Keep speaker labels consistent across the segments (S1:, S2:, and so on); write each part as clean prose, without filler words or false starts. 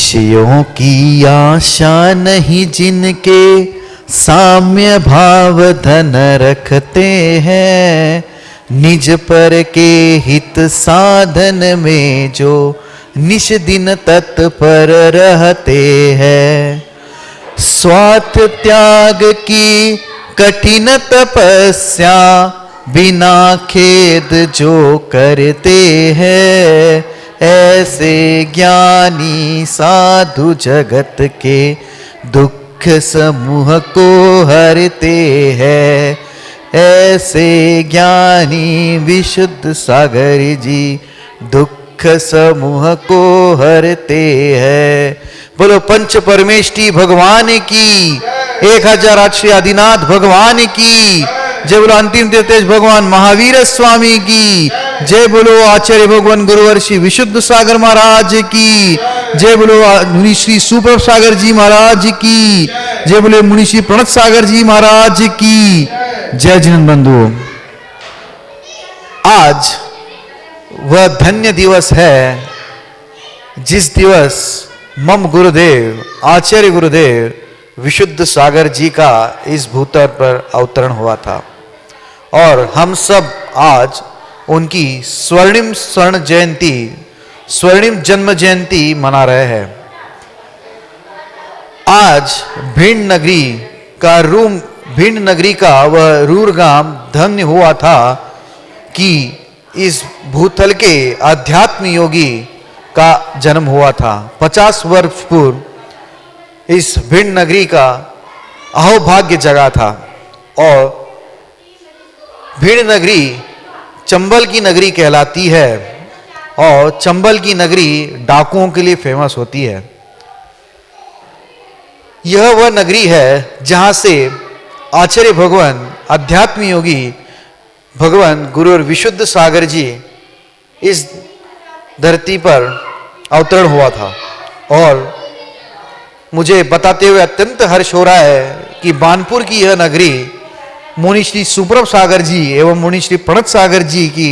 S1: विषयों की आशा नहीं जिनके साम्य भाव धन रखते हैं, निज पर के हित साधन में जो निश दिन तत्पर रहते हैं। स्वार्थ त्याग की कठिन तपस्या बिना खेद जो करते हैं, ऐसे ज्ञानी साधु जगत के दुख समूह को हरते हैं। ऐसे ज्ञानी विशुद्ध सागर जी दुख समूह को हरते हैं। बोलो पंच परमेष्टि भगवान की, 1008 श्री आदिनाथ भगवान की जय। बोलो अंतिम तेज भगवान महावीर स्वामी की जय। बोलो आचार्य भगवान गुरुवर्षि विशुद्ध सागर महाराज की जय। बोलो मुनि श्री सुप्रभ सागर जी महाराज की जय। बोले मुनि श्री प्रणत सागर जी महाराज की जय। जिन बंधुओं, आज वह धन्य दिवस है जिस दिवस मम गुरुदेव आचार्य गुरुदेव विशुद्ध सागर जी का इस भूतल पर अवतरण हुआ था, और हम सब आज उनकी स्वर्णिम स्वर्ण जयंती, स्वर्णिम जन्म जयंती मना रहे हैं। आज भिंड नगरी का वह रूरगाम धन्य हुआ था कि इस भूतल के अध्यात्म योगी का जन्म हुआ था। 50 वर्ष पूर्व इस भिंड नगरी का अहोभाग्य जगा था, और भिंड नगरी चंबल की नगरी कहलाती है, और चंबल की नगरी डाकुओं के लिए फेमस होती है। यह वह नगरी है जहां से आचार्य भगवान अध्यात्म योगी भगवान गुरु और विशुद्ध सागर जी इस धरती पर अवतरण हुआ था। और मुझे बताते हुए अत्यंत हर्ष हो रहा है कि बानपुर की यह नगरी मुनि श्री सुप्रभ सागर जी एवं मुनि श्री प्रणत सागर जी की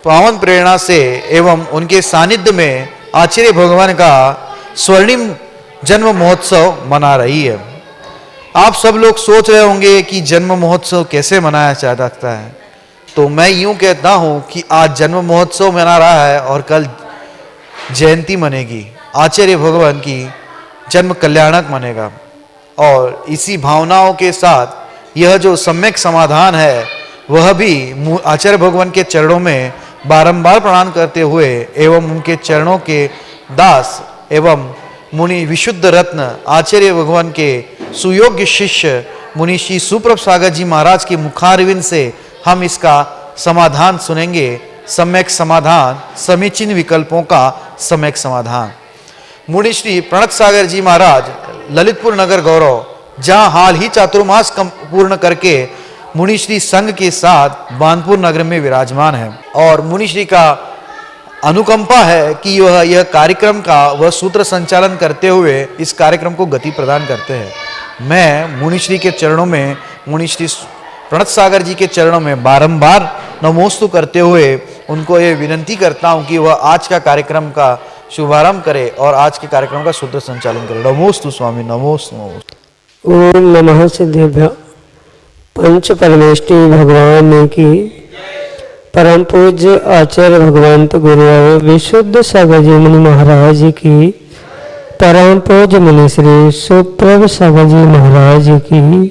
S1: पावन प्रेरणा से एवं उनके सानिध्य में आचार्य भगवान का स्वर्णिम जन्म महोत्सव मना रही है। आप सब लोग सोच रहे होंगे कि जन्म महोत्सव कैसे मनाया जा सकता है, तो मैं यूं कहता हूं कि आज जन्म महोत्सव मना रहा है और कल जयंती मनेगी, आचार्य भगवान की जन्म कल्याणक मनेगा। और इसी भावनाओं के साथ यह जो सम्यक समाधान है वह भी आचार्य भगवान के चरणों में बारंबार प्रणाम करते हुए एवं उनके चरणों के दास एवं मुनि विशुद्ध रत्न आचार्य भगवान के सुयोग्य शिष्य मुनि श्री सुप्रभ सागर जी महाराज के मुखारविंद से हम इसका समाधान सुनेंगे। सम्यक समाधान, समीचीन विकल्पों का सम्यक समाधान। मुनि श्री प्रणत सागर जी महाराज ललितपुर नगर गौरव, जहां हाल ही चातुर्मास पूर्ण करके मुनि श्री संघ के साथ बानपुर नगर में विराजमान है, और मुनि श्री का अनुकंपा है कि यह कार्यक्रम का वह सूत्र संचालन करते हुए इस कार्यक्रम को गति प्रदान करते हैं। मैं मुनि श्री के चरणों में, मुनि श्री प्रणत सागर जी के चरणों में बारंबार नमोस्तु करते हुए उनको ये विनंती करता हूं कि वह आज का कार्यक्रम का शुभारंभ करे और आज के कार्यक्रम का सूत्र संचालन करे। नमोस्तु स्वामी, नमोस्तु नमोस्तु।
S2: ओम नमः सिद्धेभ्य। पंच परमेष्टि भगवान की, परम पूज्य आचार्य भगवंत गुरु विशुद्ध सागर जी मुनि महाराज की, परम पूज्य मुनि श्री सुप्रभ सागर जी महाराज की।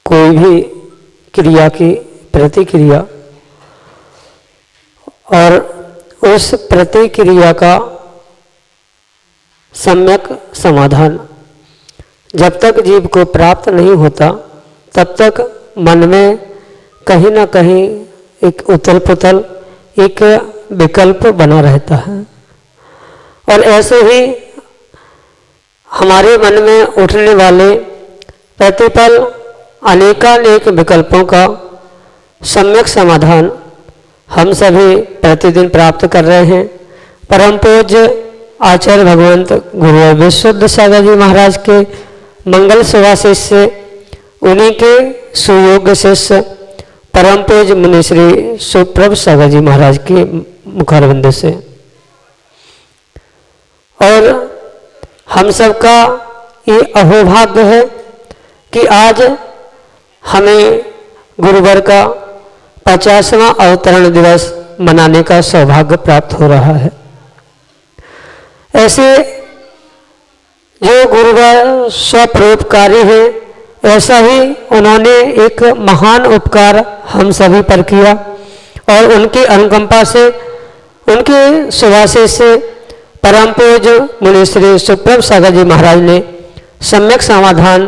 S2: कोई भी क्रिया की प्रतिक्रिया और उस प्रतिक्रिया का सम्यक समाधान जब तक जीव को प्राप्त नहीं होता तब तक मन में कहीं ना कहीं एक उथल पुथल, एक विकल्प बना रहता है। और ऐसे ही हमारे मन में उठने वाले प्रतिपल अनेकानेक विकल्पों का सम्यक समाधान हम सभी प्रतिदिन प्राप्त कर रहे हैं। परम पूज्य आचार्य भगवंत गुरु विशुद्ध सागर जी महाराज के मंगल सुभाषिष से उन्हीं के सुयोग्य शिष्य परम पूज्य मुनि श्री सुप्रभ सागर जी महाराज के मुखारविंद से। और हम सबका ये अहोभाग्य है कि आज हमें गुरुवर का 50वां अवतरण दिवस मनाने का सौभाग्य प्राप्त हो रहा है। ऐसे जो गुरुवर स्वपरोपकारी है, ऐसा ही उन्होंने एक महान उपकार हम सभी पर किया और उनकी अनुकंपा से, उनके सुभाषित से परम पूज्य मुनि श्री सुप्रभ सागर जी महाराज ने सम्यक समाधान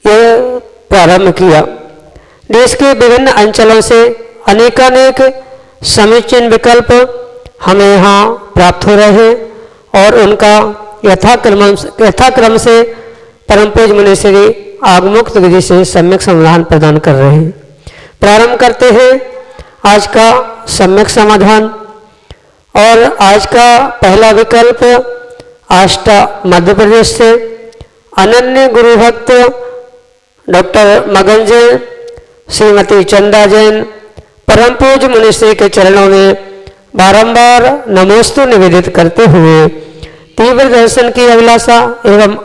S2: यह प्रारंभ किया। देश के विभिन्न अंचलों से अनेकानेक समीचीन विकल्प हमें यहाँ प्राप्त हो रहे हैं और उनका यथाक्रम से परम पूज्य मुनि श्री आगमुक्त विधि से सम्यक समाधान प्रदान कर रहे हैं। प्रारंभ करते हैं आज का सम्यक समाधान। और आज का पहला विकल्प आष्टा मध्य प्रदेश से अनन्य गुरु भक्त डॉक्टर मगन जैन, श्रीमती चंदा जैन परम पूज्य मुनि श्री के चरणों में बारंबार नमोस्तु निवेदित करते हुए तीव्र दर्शन की अभिलाषा एवं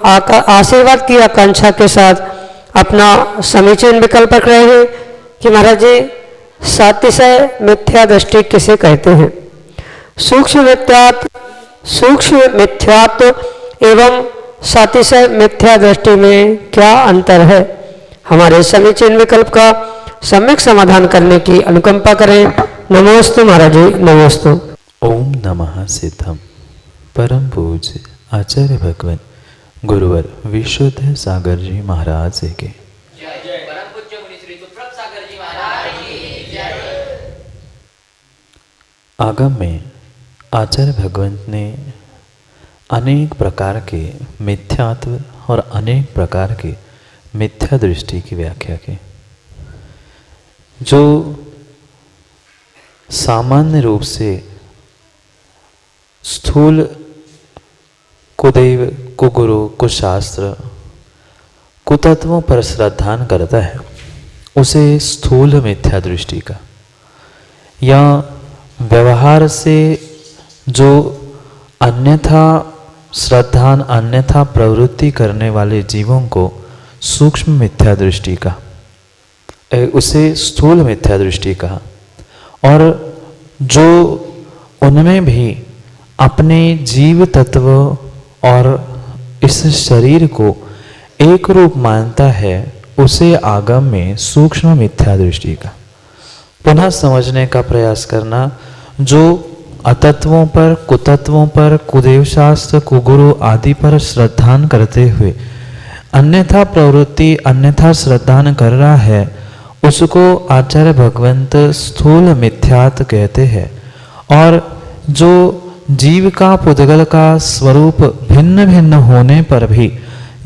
S2: आशीर्वाद की आकांक्षा के साथ अपना समीचीन विकल्प रख रहे हैं कि महाराज जी सातिशय मिथ्या दृष्टि किसे कहते हैं, सूक्ष्म मिथ्यात्व एवं सातिशय मिथ्या दृष्टि में क्या अंतर है। हमारे समीचीन विकल्प का सम्यक समाधान करने की अनुकंपा करें। नमोस्तु महाराज जी, नमोस्तु।
S3: ओम नमः सिद्धम परम पूज्य आचार्य भगवान गुरुवर विशुद्ध सागर जी महाराज के आगम में आचार्य भगवंत ने अनेक प्रकार के मिथ्यात्व और अनेक प्रकार के मिथ्या दृष्टि की व्याख्या की, जो सामान्य रूप से स्थूल कुदैव, कुगुरु, कुशास्त्र, कुतत्वों पर श्रद्धान करता है, उसे स्थूल मिथ्या दृष्टि का, या व्यवहार से जो अन्यथा श्रद्धान अन्यथा प्रवृत्ति करने वाले जीवों को सूक्ष्म मिथ्या दृष्टि का, उसे स्थूल मिथ्या दृष्टि कहा। और जो उनमें भी अपने जीव तत्व और इस शरीर को एक रूप मानता है, उसे आगम में सूक्ष्म मिथ्या दृष्टि का। पुनः समझने का प्रयास करना, जो अतत्वों पर, कुतत्वों पर, कुदेव शास्त्र, कुगुरु आदि पर श्रद्धान करते हुए अन्यथा प्रवृत्ति, अन्यथा श्रद्धान कर रहा है, उसको आचार्य भगवंत स्थूल मिथ्यात्व कहते हैं। और जो जीव का, पुद्गल का स्वरूप भिन्न भिन्न होने पर भी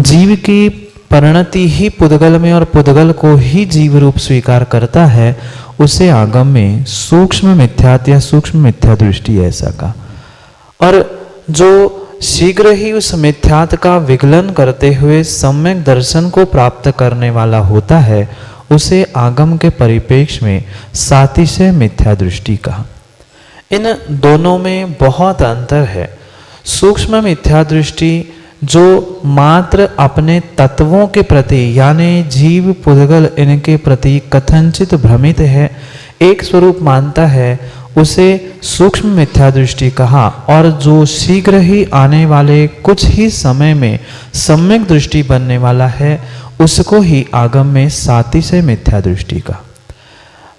S3: जीव की परिणति ही पुद्गल में और पुद्गल को ही जीव रूप स्वीकार करता है, उसे आगम में सूक्ष्म मिथ्यात्व या सूक्ष्म मिथ्या दृष्टि ऐसा का। और जो शीघ्र ही उस मिथ्यात्व का विगलन करते हुए सम्यक दर्शन को प्राप्त करने वाला होता है, उसे आगम के परिप्रेक्ष्य में सातिशय मिथ्या दृष्टि कहा। इन दोनों में बहुत अंतर है। सूक्ष्म मिथ्या दृष्टि जो मात्र अपने तत्वों के प्रति यानी जीव, पुद्गल इनके प्रति कथनचित भ्रमित है, एक स्वरूप मानता है, उसे सूक्ष्म मिथ्या दृष्टि कहा। और जो शीघ्र ही आने वाले कुछ ही समय में सम्यक दृष्टि बनने वाला है, उसको ही आगम में सातिशय मिथ्या दृष्टि का।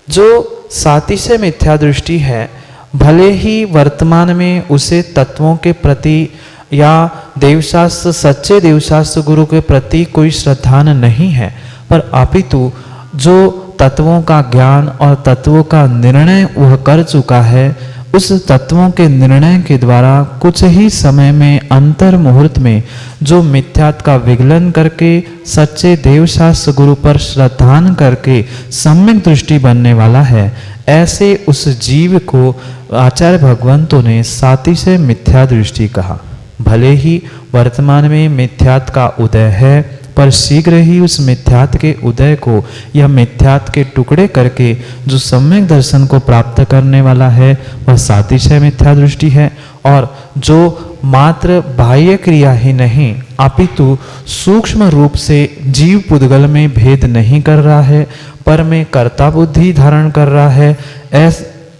S3: जो सातिशय मिथ्या दृष्टि है, भले ही वर्तमान में उसे तत्वों के प्रति या देवशास्त्र, सच्चे देवशास्त्र गुरु के प्रति कोई श्रद्धान नहीं है, पर अपितु जो तत्वों का ज्ञान और तत्वों का निर्णय वह कर चुका है, उस तत्वों के निर्णय के द्वारा कुछ ही समय में अंतर मुहूर्त में जो मिथ्यात्व का विगलन करके सच्चे देवशास्त्र गुरु पर श्रद्धान करके सम्यक दृष्टि बनने वाला है, ऐसे उस जीव को आचार्य भगवंतों ने सातिशय मिथ्या दृष्टि कहा। भले ही वर्तमान में मिथ्यात्व का उदय है, पर शीघ्र ही उस मिथ्यात्व के उदय को या मिथ्यात्व के टुकड़े करके जो सम्यक दर्शन को प्राप्त करने वाला है वह सातिशय मिथ्या दृष्टि है। और जो मात्र बाह्य क्रिया ही नहीं अपितु सूक्ष्म रूप से जीव पुद्गल में भेद नहीं कर रहा है, पर में कर्ता बुद्धि धारण कर रहा है,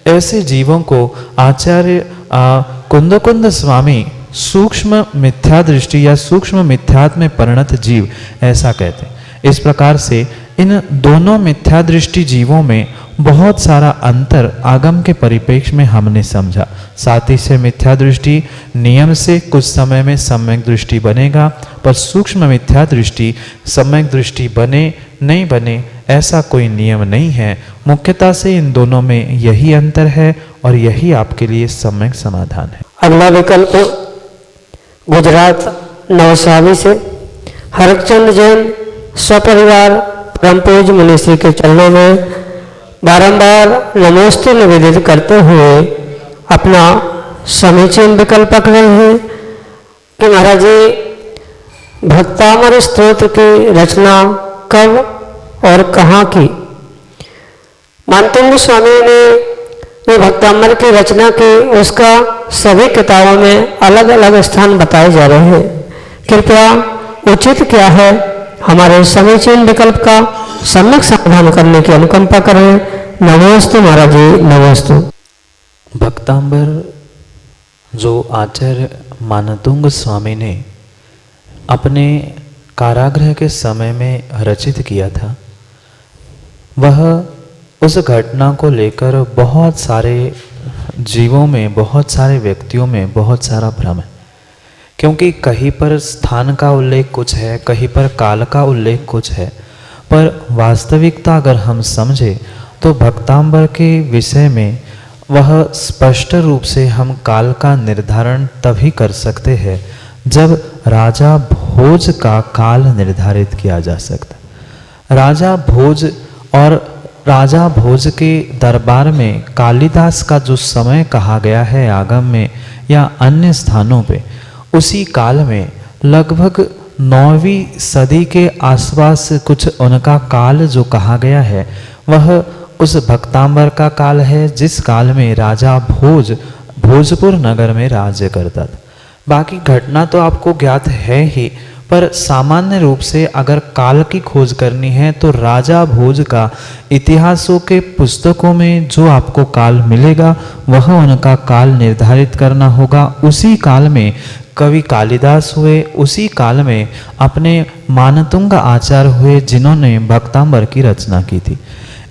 S3: ऐसे जीवों को आचार्य कुंद स्वामी सूक्ष्म मिथ्या दृष्टि या सूक्ष्म मिथ्यात्व में परिणत जीव ऐसा कहते हैं। इस प्रकार से इन दोनों मिथ्या दृष्टि जीवों में बहुत सारा अंतर आगम के परिप्रेक्ष्य में हमने समझा। साथ ही से मिथ्या दृष्टि नियम से कुछ समय में सम्यक दृष्टि बनेगा, पर सूक्ष्म मिथ्या दृष्टि सम्यक दृष्टि बने नहीं बने ऐसा कोई नियम नहीं है। मुख्यतः से इन दोनों में यही अंतर है और यही आपके लिए सम्यक समाधान है।
S2: अगला विकल्प गुजरात नवसावी से हरचंद जैन स्वपरिवार परम पूज्य मुनिश्री के चरणों में बारंबार नमोस्तु निवेदित करते हुए अपना समीचीन विकल्प पकड़ रहे हैं कि महाराज जी भक्तामर स्तोत्र की रचना कब और कहाँ की। मानतुंग स्वामी ने जो भक्तामर की रचना की उसका सभी किताबों में अलग अलग स्थान बताए जा रहे हैं। कृपया उचित क्या है हमारे समीचीन विकल्प का सम्यक समाधान करने की अनुकंपा करें। नमोस्तु महाराज जी, नमोस्तु।
S3: भक्तांबर जो आचार्य मानतुंग स्वामी ने अपने कारागृह के समय में रचित किया था, वह उस घटना को लेकर बहुत सारे जीवों में, बहुत सारे व्यक्तियों में बहुत सारा भ्रम है। क्योंकि कहीं पर स्थान का उल्लेख कुछ है, कहीं पर काल का उल्लेख कुछ है, पर वास्तविकता अगर हम समझे तो भक्तांबर के विषय में वह स्पष्ट रूप से हम काल का निर्धारण तभी कर सकते हैं जब राजा भोज का काल निर्धारित किया जा सकता। राजा भोज और राजा भोज के दरबार में कालिदास का जो समय कहा गया है आगम में या अन्य स्थानों पे, उसी काल में लगभग 9वीं सदी के आसपास कुछ उनका काल जो कहा गया है वह उस भक्तांबर का काल है जिस काल में राजा भोजपुर नगर में राज्य करता था। बाकी घटना तो आपको ज्ञात है ही, पर सामान्य रूप से अगर काल की खोज करनी है तो राजा भोज का इतिहासों के पुस्तकों में जो आपको काल मिलेगा वह उनका काल निर्धारित करना होगा। उसी काल में कवि कालिदास हुए, उसी काल में अपने मानतुंग आचार्य हुए जिन्होंने भक्तांबर की रचना की थी।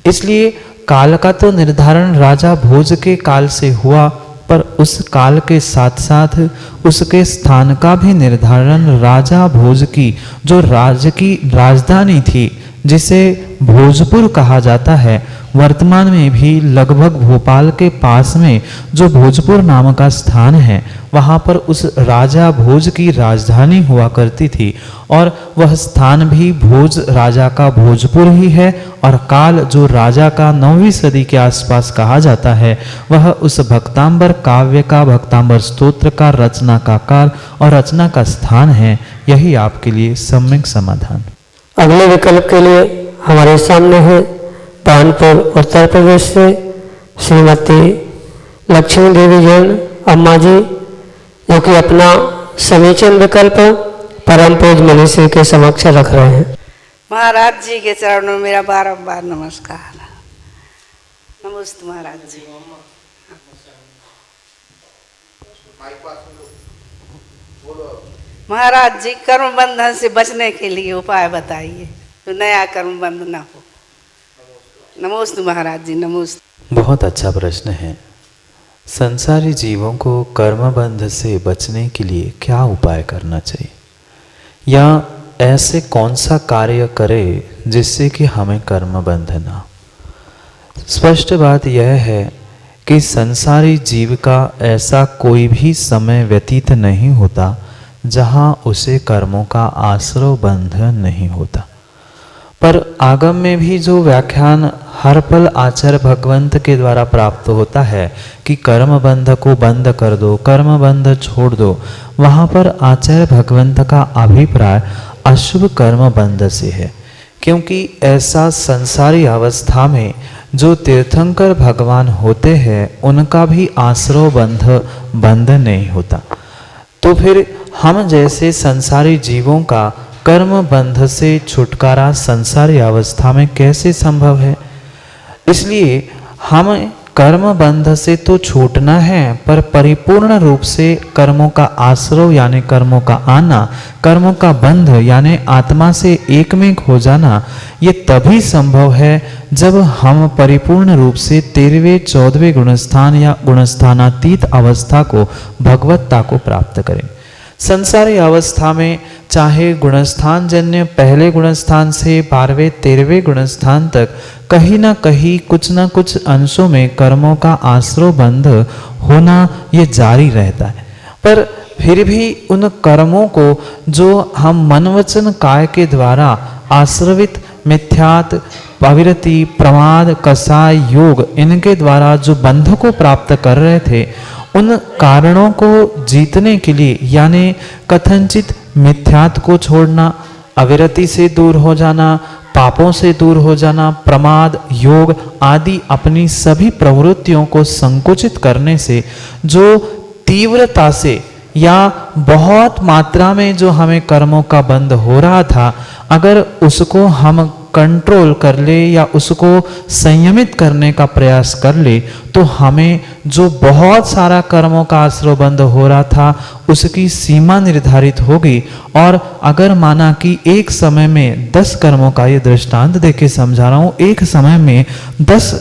S3: इसलिए काल का तो निर्धारण राजा भोज के काल से हुआ, पर उस काल के साथ साथ उसके स्थान का भी निर्धारण राजा भोज की जो राज्य की राजधानी थी जिसे भोजपुर कहा जाता है, वर्तमान में भी लगभग भोपाल के पास में जो भोजपुर नाम का स्थान है वहाँ पर उस राजा भोज की राजधानी हुआ करती थी और वह स्थान भी भोज राजा का भोजपुर ही है। और काल जो राजा का 9वीं सदी के आसपास कहा जाता है वह उस भक्तांबर काव्य का, भक्तांबर स्तोत्र का रचना का काल और रचना का स्थान है। यही आपके लिए सम्यक समाधान।
S2: अगले विकल्प के लिए हमारे सामने है कानपुर उत्तर प्रदेश से श्रीमती लक्ष्मी देवी जैन अम्मा जी, जो कि अपना समीचीन विकल्प परम पूज्य मुनिश्री के समक्ष रख रहे हैं।
S4: महाराज जी के चरणों में मेरा बारंबार नमस्कार। नमस्ते महाराज जी। महाराज जी कर्म बंधन से बचने के लिए उपाय बताइए तो नया कर्म बंध ना हो। नमोस्तु महाराज जी, नमोस्तु।
S3: बहुत अच्छा प्रश्न है। संसारी जीवों को कर्मबंध से बचने के लिए क्या उपाय करना चाहिए, या ऐसे कौन सा कार्य करे जिससे कि हमें कर्मबंध ना। स्पष्ट बात यह है कि संसारी जीव का ऐसा कोई भी समय व्यतीत नहीं होता जहाँ उसे कर्मों का आश्रय बंध नहीं होता। पर आगम में भी जो व्याख्यान हर पल आचार्य भगवंत के द्वारा प्राप्त होता है कि कर्म बंध को बंद कर दो, कर्म बंध छोड़ दो, वहाँ पर आचार्य भगवंत का अभिप्राय अशुभ कर्म बंध से है, क्योंकि ऐसा संसारी अवस्था में जो तीर्थंकर भगवान होते हैं उनका भी आश्रव बंध नहीं होता। तो फिर हम जैसे संसारी जीवों का कर्म बंध से छुटकारा संसारी अवस्था में कैसे संभव है? इसलिए हम कर्म बंध से तो छूटना है, पर परिपूर्ण रूप से कर्मों का आश्रव यानी कर्मों का आना, कर्मों का बंध यानी आत्मा से एकमेक हो जाना, ये तभी संभव है जब हम परिपूर्ण रूप से 13वें 14वें गुणस्थान या गुणस्थानातीत अवस्था को, भगवत्ता को प्राप्त करें। संसारी अवस्था में चाहे गुणस्थान जन्य पहले गुणस्थान से 12वें 13वें गुणस्थान तक कहीं ना कहीं कुछ ना कुछ अंशों में कर्मों का आश्रव बंध होना ये जारी रहता है। पर फिर भी उन कर्मों को जो हम मन वचन काय के द्वारा आश्रवित मिथ्यात, अविरति, प्रमाद, कसाय, योग इनके द्वारा जो बंध को प्राप्त कर रहे थे, उन कारणों को जीतने के लिए यानी कथनचित मिथ्यात को छोड़ना, अविरति से दूर हो जाना, पापों से दूर हो जाना, प्रमाद, योग आदि अपनी सभी प्रवृत्तियों को संकुचित करने से जो तीव्रता से या बहुत मात्रा में जो हमें कर्मों का बंध हो रहा था, अगर उसको हम कंट्रोल कर ले या उसको संयमित करने का प्रयास कर ले, तो हमें जो बहुत सारा कर्मों का आश्रव बंद हो रहा था उसकी सीमा निर्धारित होगी। और अगर माना कि एक समय में 10 कर्मों का, ये दृष्टांत देके समझा रहा हूँ, एक समय में 10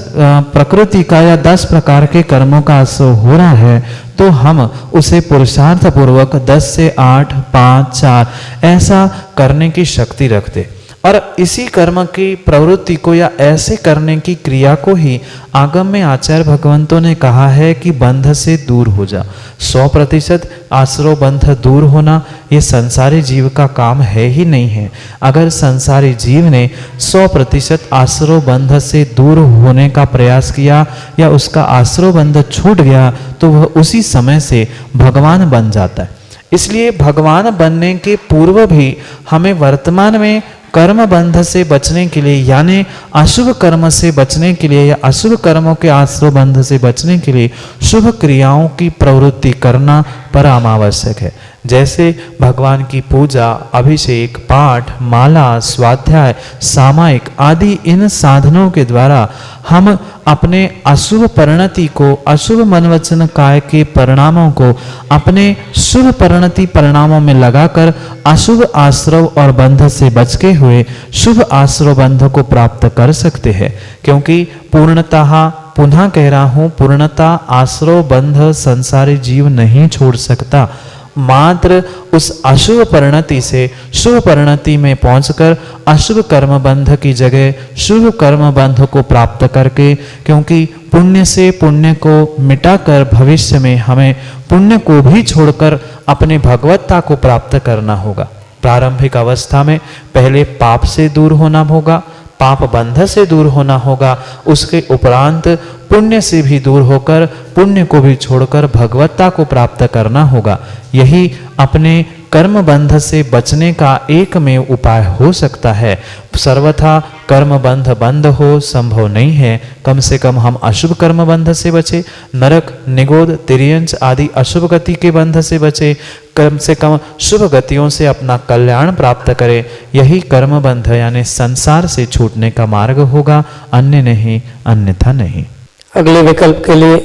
S3: प्रकृति का या 10 प्रकार के कर्मों का आश्रव हो रहा है, तो हम उसे पुरुषार्थ पूर्वक 10 से 8, 5, 4 ऐसा करने की शक्ति रखते। और इसी कर्म की प्रवृत्ति को या ऐसे करने की क्रिया को ही आगम में आचार्य भगवंतों ने कहा है कि बंध से दूर हो जा। 100% आश्रव बंध दूर होना ये संसारी जीव का काम है ही नहीं है। अगर संसारी जीव ने 100% आश्रव बंध से दूर होने का प्रयास किया या उसका आश्रव बंध छूट गया, तो वह उसी समय से भगवान बन जाता है। इसलिए भगवान बनने के पूर्व भी हमें वर्तमान में कर्म बंध से बचने के लिए यानी अशुभ कर्म से बचने के लिए या अशुभ कर्मों के आश्रव बंध से बचने के लिए शुभ क्रियाओं की प्रवृत्ति करना परम आवश्यक है। जैसे भगवान की पूजा, अभिषेक, पाठ, माला, स्वाध्याय, सामायिक आदि इन साधनों के द्वारा हम अपने अशुभ परिणति को, अशुभ मन वचन काय के परिणामों को अपने शुभ परिणति परिणामों में लगाकर अशुभ आश्रव और बंध से बच के हुए शुभ आश्रव बंध को प्राप्त कर सकते हैं। क्योंकि पूर्णतः, पुनः कह रहा हूं, पूर्णतः आश्रव बंध संसारी जीव नहीं छोड़ सकता। मात्र उस अशुभ परिणति से शुभ परिणति में पहुंचकर अशुभ कर्म बंध की जगह शुभ कर्म बंध को प्राप्त करके, क्योंकि पुण्य से पुण्य को मिटाकर भविष्य में हमें पुण्य को भी छोड़कर अपने भगवत्ता को प्राप्त करना होगा। प्रारंभिक अवस्था में पहले पाप से दूर होना होगा, पाप बंध से दूर होना होगा, उसके उपरांत पुण्य से भी दूर होकर पुण्य को भी छोड़कर भगवत्ता को प्राप्त करना होगा। यही अपने कर्म बंध से बचने का एकमेव उपाय हो सकता है। सर्वथा कर्म बंध बंद हो संभव नहीं है। कम से कम हम अशुभ कर्म बंध से बचे, नरक, निगोद, तिर्यंच आदि अशुभ गति के बंध से बचे, कम से कम शुभ गतियों से अपना कल्याण प्राप्त करें। यही कर्म बंध यानी संसार से छूटने का मार्ग होगा, अन्य नहीं, अन्यथा नहीं।
S2: अगले विकल्प के लिए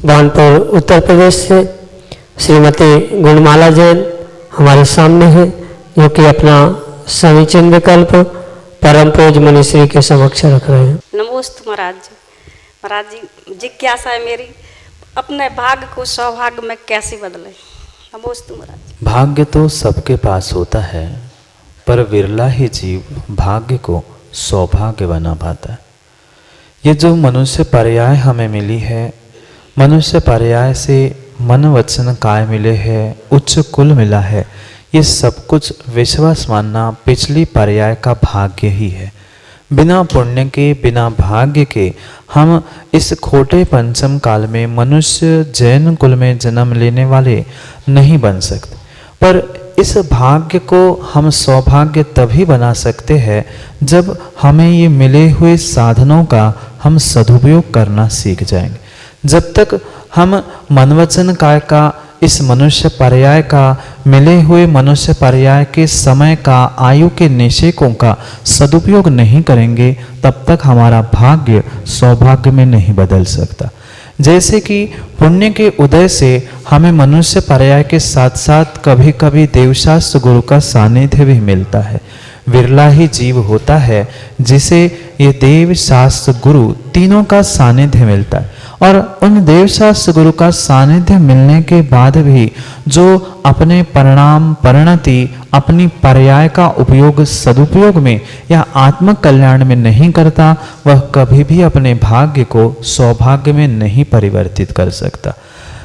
S2: बानपुर उत्तर प्रदेश से श्रीमती गुणमाला जैन हमारे सामने है, जो कि अपना समीचीन विकल्प परम पूज्य मुनिश्री के समक्ष रख रहे हैं।
S5: नमोस्तु महाराज जी। महाराज जी, जिज्ञासा है मेरी, अपने भाग्य को सौभाग्य में कैसे बदले? नमोस्तु महाराज।
S3: भाग्य तो सबके पास होता है, पर विरला ही जीव भाग्य को सौभाग्य बना पाता है। ये जो मनुष्य पर्याय हमें मिली है, मनुष्य पर्याय से मन वचन काय मिले हैं, उच्च कुल मिला है, ये सब कुछ विश्वास मानना पिछली पर्याय का भाग्य ही है। बिना पुण्य के, बिना भाग्य के हम इस खोटे पंचम काल में मनुष्य जैन कुल में जन्म लेने वाले नहीं बन सकते। पर इस भाग्य को हम सौभाग्य तभी बना सकते हैं जब हमें ये मिले हुए साधनों का हम सदुपयोग करना सीख जाएंगे। जब तक हम मन वचन काय का इस मनुष्य पर्याय का, मिले हुए मनुष्य पर्याय के समय का, आयु के निषेकों का सदुपयोग नहीं करेंगे, तब तक हमारा भाग्य सौभाग्य में नहीं बदल सकता। जैसे कि पुण्य के उदय से हमें मनुष्य पर्याय के साथ साथ कभी कभी देवशास्त्र गुरु का सानिध्य भी मिलता है। विरला ही जीव होता है जिसे ये देव शास्त्र गुरु तीनों का सानिध्य मिलता है, और उन देव शास्त्र गुरु का सानिध्य मिलने के बाद भी जो अपने परिणाम परिणति अपनी पर्याय का उपयोग सदुपयोग में या आत्म कल्याण में नहीं करता, वह कभी भी अपने भाग्य को सौभाग्य में नहीं परिवर्तित कर सकता।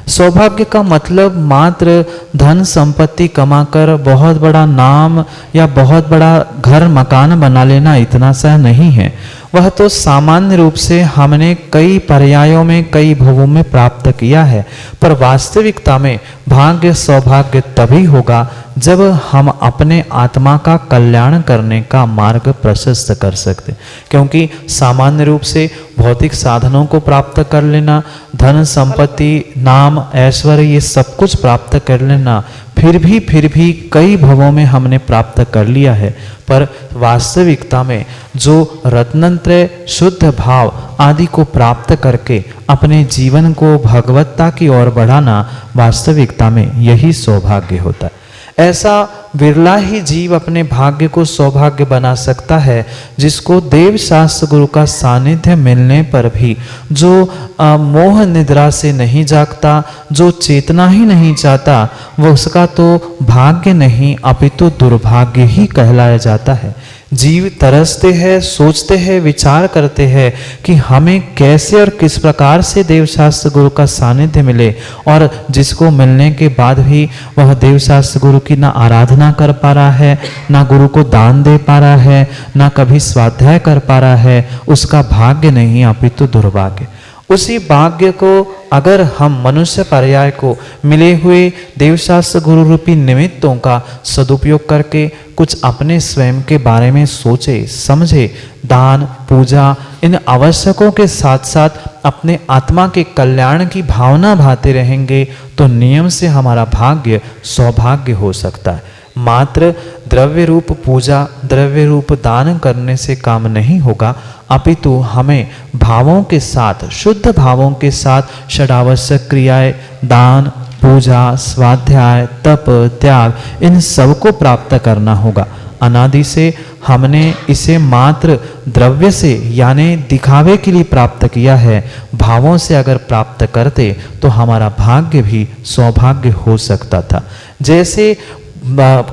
S3: सौभाग्य का मतलब मात्र धन संपत्ति कमाकर बहुत बड़ा नाम या बहुत बड़ा घर मकान बना लेना इतना सा नहीं है। वह तो सामान्य रूप से हमने कई पर्यायों में कई भवों में प्राप्त किया है, पर वास्तविकता में भाग्य सौभाग्य तभी होगा जब हम अपने आत्मा का कल्याण करने का मार्ग प्रशस्त कर सकते। क्योंकि सामान्य रूप से भौतिक साधनों को प्राप्त कर लेना, धन संपत्ति नाम ऐश्वर्य ये सब कुछ प्राप्त कर लेना, फिर भी कई भवों में हमने प्राप्त कर लिया है, पर वास्तविकता में जो रत्नत्रय शुद्ध भाव आदि को प्राप्त करके अपने जीवन को भगवत्ता की ओर बढ़ाना, वास्तविकता में यही सौभाग्य होता है। ऐसा विरला ही जीव अपने भाग्य को सौभाग्य बना सकता है जिसको देव शास्त्र गुरु का सानिध्य मिलने पर भी जो मोह निद्रा से नहीं जागता, जो चेतना ही नहीं चाहता, वह उसका तो भाग्य नहीं अपितु दुर्भाग्य ही कहलाया जाता है। जीव तरसते हैं, सोचते हैं, विचार करते हैं कि हमें कैसे और किस प्रकार से देवशास्त्र गुरु का सानिध्य मिले, और जिसको मिलने के बाद भी वह देवशास्त्र गुरु की ना आराधना कर पा रहा है, ना गुरु को दान दे पा रहा है, ना कभी स्वाध्याय कर पा रहा है, उसका भाग्य नहीं अपितु दुर्भाग्य। उसी भाग्य को अगर हम मनुष्य पर्याय को मिले हुए देवशास्त्र गुरु रूपी निमित्तों का सदुपयोग करके कुछ अपने स्वयं के बारे में सोचे समझे, दान पूजा इन आवश्यकों के साथ साथ अपने आत्मा के कल्याण की भावना भाते रहेंगे, तो नियम से हमारा भाग्य सौभाग्य हो सकता है। मात्र द्रव्य रूप पूजा, द्रव्य रूप दान करने से काम नहीं होगा, अपितु हमें भावों के साथ, शुद्ध भावों के साथ षडावश्यक क्रियाएं, दान पूजा स्वाध्याय तप त्याग इन सब को प्राप्त करना होगा। अनादि से हमने इसे मात्र द्रव्य से यानी दिखावे के लिए प्राप्त किया है। भावों से अगर प्राप्त करते तो हमारा भाग्य भी सौभाग्य हो सकता था। जैसे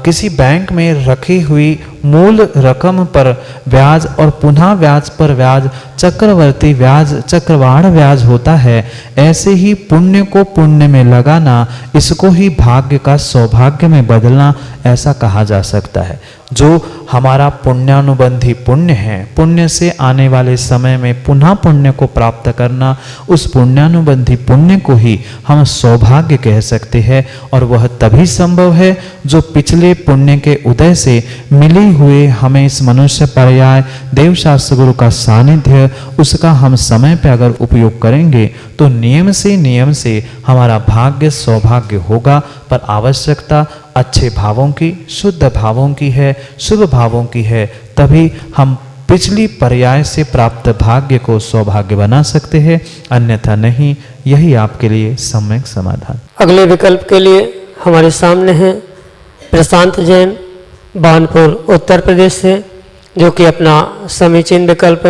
S3: किसी बैंक में रखी हुई मूल रकम पर ब्याज और पुनः ब्याज पर ब्याज, चक्रवर्ती ब्याज, चक्रवाढ़ ब्याज होता है, ऐसे ही पुण्य को पुण्य में लगाना, इसको ही भाग्य का सौभाग्य में बदलना ऐसा कहा जा सकता है। जो हमारा पुण्यानुबंधी पुण्य है, पुण्य से आने वाले समय में पुनः पुण्य को प्राप्त करना, उस पुण्यानुबंधी पुण्य को ही हम सौभाग्य कह सकते हैं। और वह तभी संभव है जो पिछले पुण्य के उदय से मिले हुए हमें इस मनुष्य पर्याय देवशास्त्र गुरु का सानिध्य, उसका हम समय पे अगर उपयोग करेंगे तो नियम से हमारा भाग्य सौभाग्य होगा। पर आवश्यकता अच्छे भावों की, शुद्ध भावों की है, शुभ भावों की है, तभी हम पिछली पर्याय से प्राप्त भाग्य को सौभाग्य बना सकते हैं, अन्यथा नहीं। यही आपके लिए सम्यक समाधान।
S2: अगले विकल्प के लिए हमारे सामने हैं प्रशांत जैन, बानपुर उत्तर प्रदेश से, जो कि अपना समीचीन विकल्प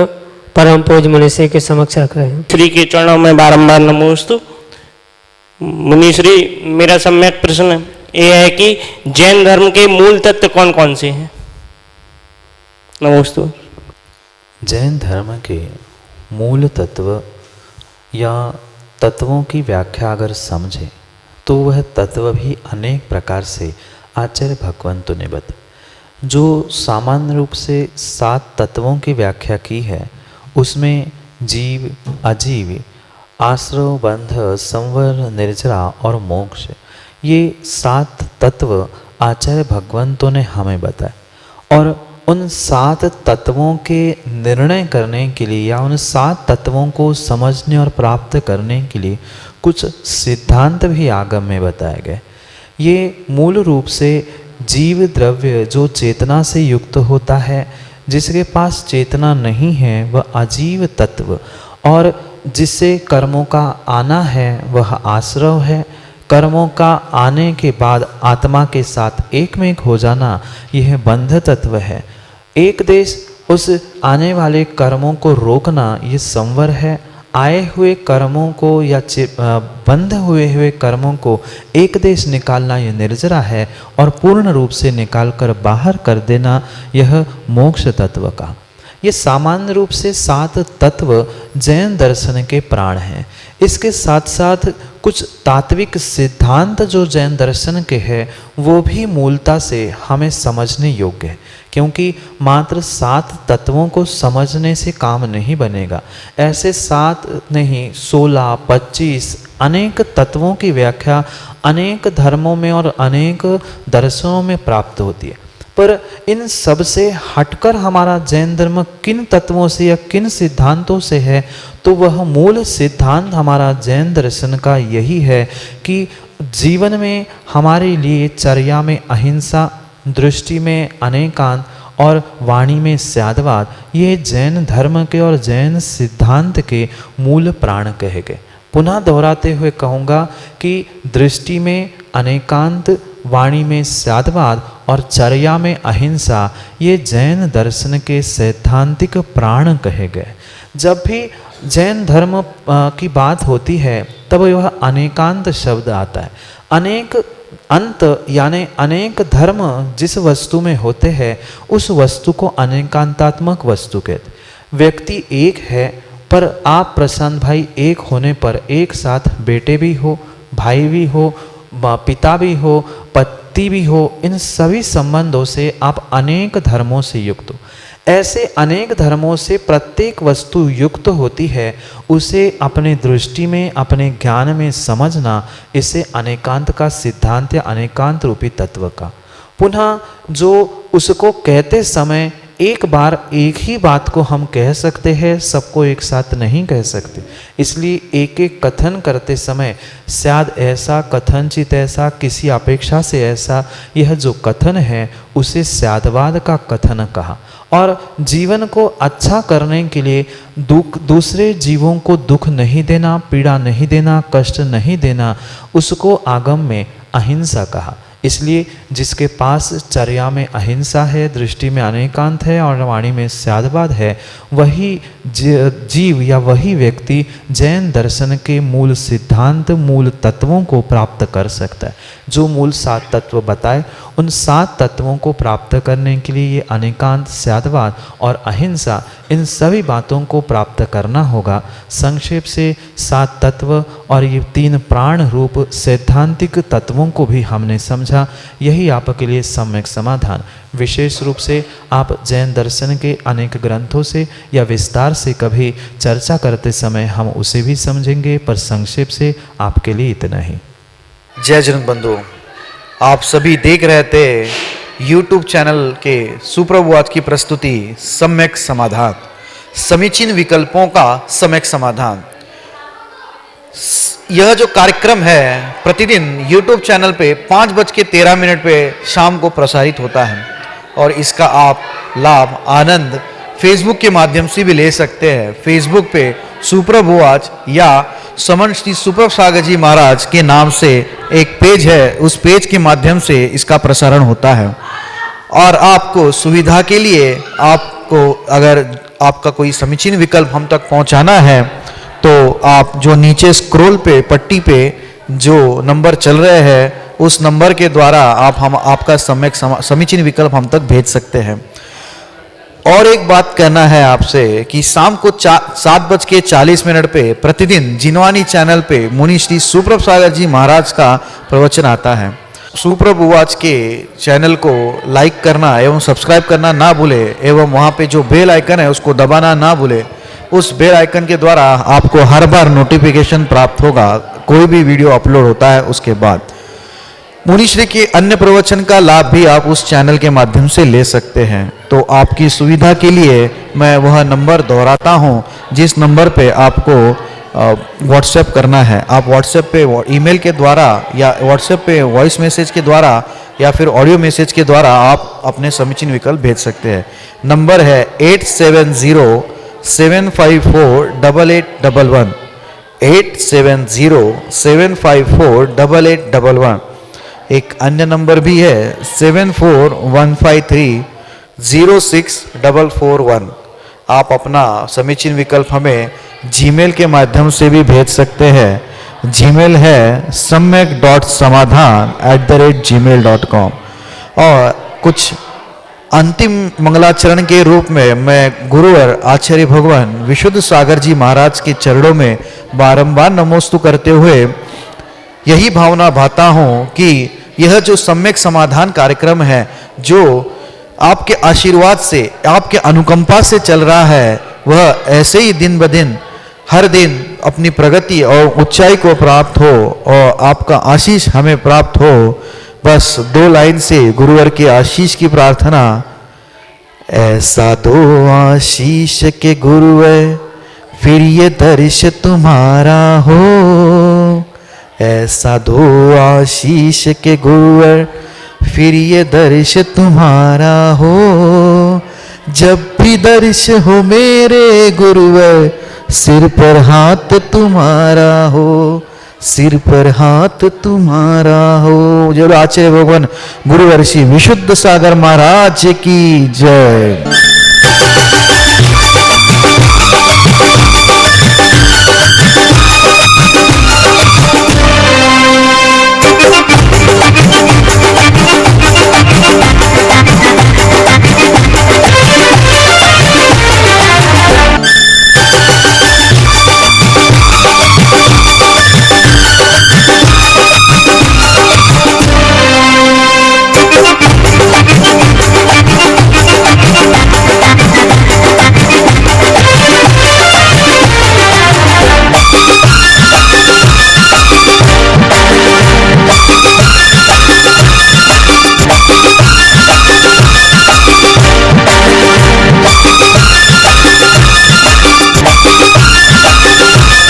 S2: परम पूज्य मुनिश्री के समक्ष रख रहे हैं।
S6: श्री के चरणों में बारंबार नमोस्तु। मुनिश्री, मेरा सम्यक प्रश्न ये है कि जैन धर्म के मूल तत्व कौन कौन से हैं? नमोस्तु।
S3: जैन धर्म के मूल तत्व या तत्वों की व्याख्या अगर समझें तो वह तत्व भी अनेक प्रकार से आचार्य भगवंतों ने बताए। जो सामान्य रूप से 7 तत्वों की व्याख्या की है, उसमें जीव, अजीव, आश्रव, बंध, संवर, निर्जरा और मोक्ष, ये 7 तत्व आचार्य भगवंतों ने हमें बताया और उन 7 तत्वों के निर्णय करने के लिए या उन 7 तत्वों को समझने और प्राप्त करने के लिए कुछ सिद्धांत भी आगम में बताए गए। ये मूल रूप से जीव द्रव्य जो चेतना से युक्त होता है, जिसके पास चेतना नहीं है वह अजीव तत्व, और जिससे कर्मों का आना है वह आश्रव है। कर्मों का आने के बाद आत्मा के साथ एक में एक हो जाना यह बंध तत्व है। एक देश उस आने वाले कर्मों को रोकना ये संवर है। आए हुए कर्मों को या बंध हुए कर्मों को एक देश निकालना यह निर्जरा है, और पूर्ण रूप से निकालकर बाहर कर देना यह मोक्ष तत्व का। ये सामान्य रूप से 7 तत्व जैन दर्शन के प्राण हैं। इसके साथ साथ कुछ तात्विक सिद्धांत जो जैन दर्शन के हैं वो भी मूलता से हमें समझने योग्य है, क्योंकि मात्र 7 तत्वों को समझने से काम नहीं बनेगा। ऐसे 7 नहीं 16, 25 अनेक तत्वों की व्याख्या अनेक धर्मों में और अनेक दर्शनों में प्राप्त होती है। पर इन सब से हटकर हमारा जैन धर्म किन तत्वों से या किन सिद्धांतों से है, तो वह मूल सिद्धांत हमारा जैन दर्शन का यही है कि जीवन में हमारे लिए चर्या में अहिंसा, दृष्टि में अनेकांत और वाणी में स्यादवाद, ये जैन धर्म के और जैन सिद्धांत के मूल प्राण कहे गए। पुनः दोहराते हुए कहूँगा कि दृष्टि में अनेकांत, वाणी में स्यादवाद और चर्या में अहिंसा ये जैन दर्शन के सैद्धांतिक प्राण कहे गए। जब भी जैन धर्म की बात होती है तब वह अनेकांत शब्द आता है। अनेक अंत यानी अनेक धर्म जिस वस्तु में होते हैं उस वस्तु को अनेकांतात्मक वस्तु कहते। व्यक्ति एक है पर आप प्रशांत भाई एक होने पर एक साथ बेटे भी हो, भाई भी हो, पिता भी हो, पति भी हो, इन सभी संबंधों से आप अनेक धर्मों से युक्त हो। ऐसे अनेक धर्मों से प्रत्येक वस्तु युक्त होती है, उसे अपने दृष्टि में अपने ज्ञान में समझना, इसे अनेकांत का सिद्धांत या अनेकांत रूपी तत्व का। पुनः जो उसको कहते समय एक बार एक ही बात को हम कह सकते हैं, सबको एक साथ नहीं कह सकते। इसलिए एक एक कथन करते समय शायद ऐसा कथनचित ऐसा, किसी अपेक्षा से ऐसा, यह जो कथन है उसे स्यादवाद का कथन कहा। और जीवन को अच्छा करने के लिए दूसरे जीवों को दुख नहीं देना, पीड़ा नहीं देना, कष्ट नहीं देना, उसको आगम में अहिंसा कहा। इसलिए जिसके पास चर्या में अहिंसा है, दृष्टि में अनेकांत है और वाणी में स्यादवाद है, वही जीव या वही व्यक्ति जैन दर्शन के मूल सिद्धांत, मूल तत्वों को प्राप्त कर सकता है। जो मूल 7 तत्व बताए, उन 7 तत्वों को प्राप्त करने के लिए ये अनेकांत, स्यादवाद और अहिंसा, इन सभी बातों को प्राप्त करना होगा। संक्षेप से 7 तत्व और ये 3 प्राण रूप सैद्धांतिक तत्वों को भी हमने समझा। यही आपके लिए सम्यक समाधान। विशेष रूप से आप जैन दर्शन के अनेक ग्रंथों से या विस्तार से कभी चर्चा करते समय हम उसे भी समझेंगे, पर संक्षेप से आपके लिए इतना ही।
S1: जय जन बंधु, आप सभी देख रहे थे YouTube चैनल के सुप्रभुवाद की प्रस्तुति सम्यक समाधान, समीचीन विकल्पों का सम्यक समाधान। यह जो कार्यक्रम है प्रतिदिन YouTube चैनल पे 5:13 पे शाम को प्रसारित होता है, और इसका आप लाभ आनंद फेसबुक के माध्यम से भी ले सकते हैं। फेसबुक पे सुप्रभुवाद या समन श्री सुप्रभ सागर जी महाराज के नाम से एक पेज है, उस पेज के माध्यम से इसका प्रसारण होता है। और आपको सुविधा के लिए, आपको अगर आपका कोई समीचीन विकल्प हम तक पहुंचाना है तो आप जो नीचे स्क्रॉल पे पट्टी पे जो नंबर चल रहे हैं उस नंबर के द्वारा हम आपका सम्यक समीचीन विकल्प हम तक भेज सकते हैं। और एक बात कहना है आपसे कि शाम को 7:40 पे प्रतिदिन जिनवानी चैनल पे मुनि श्री सुप्रभ सागर जी महाराज का प्रवचन आता है। सुप्रभुवाद के चैनल को लाइक करना एवं सब्सक्राइब करना ना भूले, एवं वहाँ पे जो बेल आइकन है उसको दबाना ना भूले। उस बेल आइकन के द्वारा आपको हर बार नोटिफिकेशन प्राप्त होगा कोई भी वीडियो अपलोड होता है उसके बाद। मुनिश्री के अन्य प्रवचन का लाभ भी आप उस चैनल के माध्यम से ले सकते हैं। तो आपकी सुविधा के लिए मैं वह नंबर दोहराता हूं, जिस नंबर पे आपको व्हाट्सएप करना है। आप व्हाट्सएप पे ईमेल के द्वारा या व्हाट्सएप पे वॉइस मैसेज के द्वारा या फिर ऑडियो मैसेज के द्वारा आप अपने समीचीन विकल्प भेज सकते हैं। नंबर है 8707548811, 8707548811। एक अन्य नंबर भी है 7415306441। आप अपना समीचीन विकल्प हमें जीमेल के माध्यम से भी भेज सकते हैं। जीमेल है samyak.samadhan@gmail.com। और कुछ अंतिम मंगलाचरण के रूप में मैं गुरुवर आचार्य भगवान विशुद्ध सागर जी महाराज के चरणों में बारंबार नमोस्तु करते हुए यही भावना भाता हूं कि यह जो सम्यक समाधान कार्यक्रम है, जो आपके आशीर्वाद से, आपके अनुकंपा से चल रहा है, वह ऐसे ही दिन ब दिन हर दिन अपनी प्रगति और ऊंचाई को प्राप्त हो और आपका आशीष हमें प्राप्त हो। बस 2 लाइन से गुरुवर के आशीष की प्रार्थना। ऐसा दो आशीष के गुरुवर फिर ये दर्श तुम्हारा हो, ऐसा दो आशीष के गुरुवर फिर ये दर्श तुम्हारा हो। जब भी दर्श हो मेरे गुरुवर सिर पर हाथ तुम्हारा हो, सिर पर हाथ तुम्हारा हो। जब आचार्य भगवान गुरुवर श्री विशुद्ध सागर महाराज की जय।